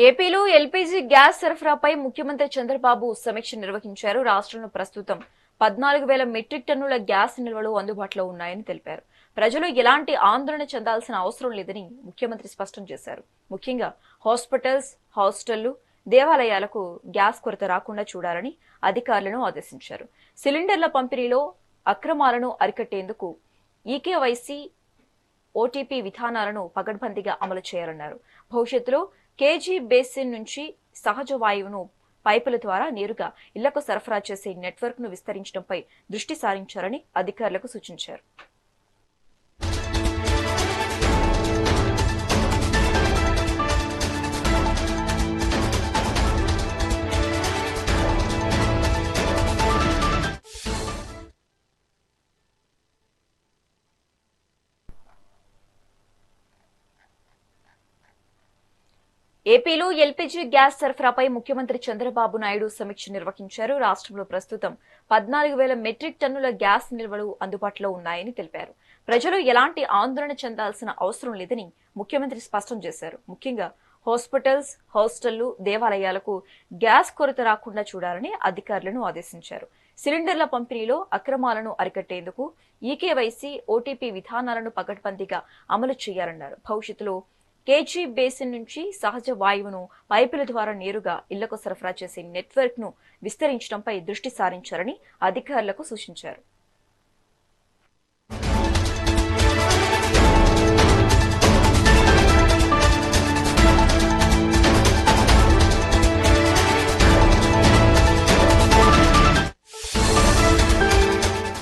ఏపీలో LPG gas సరఫరాపై ముఖ్యమంత్రి చంద్రబాబు సమీక్ష నిర్వహించారు. రాష్ట్రంలో ప్రస్తుతం 14,000 మెట్రిక్ టన్నుల గ్యాస్ నిల్వలు అందుబాటులో ఉన్నాయని తెలిపారు. ప్రజలు ఎలాంటి ఆందోళన చెందాల్సిన అవసరం లేదని ముఖ్యమంత్రి స్పష్టం చేశారు. ముఖ్యంగా హాస్పిటల్స్, హాస్టళ్లు, దేవాలయాలకు గ్యాస్ కొరత రాకుండా చూడాలని అధికారులను ఆదేశించారు. సిలిండర్ల పంపిణీలో అక్రమాలను అరికట్టేందుకు ఈకేవైసీ, ఓటీపీ విధానాలను పకడ్బందీగా అమలు చేయాలన్నారు. భవిష్యత్తులో కేజీ బేసిన్ నుంచి సహజ వాయువును పైపుల ద్వారా నేరుగా ఇళ్లకు సరఫరా చేసే నెట్వర్క్ ను విస్తరించడంపై దృష్టి సారించాలని అధికారులకు సూచించారు. ఏపీలో ఎల్పీజీ గ్యాస్ సరఫరాపై ముఖ్యమంత్రి చంద్రబాబు నాయుడు సమీక్ష నిర్వహించారు. రాష్ట్రంలో ప్రస్తుతం 14,000 మెట్రిక్ టన్నుల గ్యాస్ నిల్వలు అందుబాటులో ఉన్నాయని తెలిపారు. ప్రజలు ఎలాంటి ఆందోళన చెందాల్సిన అవసరం లేదని ముఖ్యమంత్రి స్పష్టం చేశారు. ముఖ్యంగా హాస్పిటల్స్, హాస్టళ్లు, దేవాలయాలకు గ్యాస్ కొరత రాకుండా చూడాలని అధికారులను ఆదేశించారు. సిలిండర్ల పంపిణీలో అక్రమాలను అరికట్టేందుకు ఈకేవైసీ, ఓటీపీ విధానాలను పకడ్బందీగా అమలు చేయాలన్నారు. భవిష్యత్తులో కేజీ బేసిన్ నుంచి సహజ వాయువును పైపుల ద్వారా నేరుగా ఇళ్లకు సరఫరా చేసే నెట్వర్క్ ను విస్తరించడంపై దృష్టి సారించాలని అధికారులకు సూచించారు.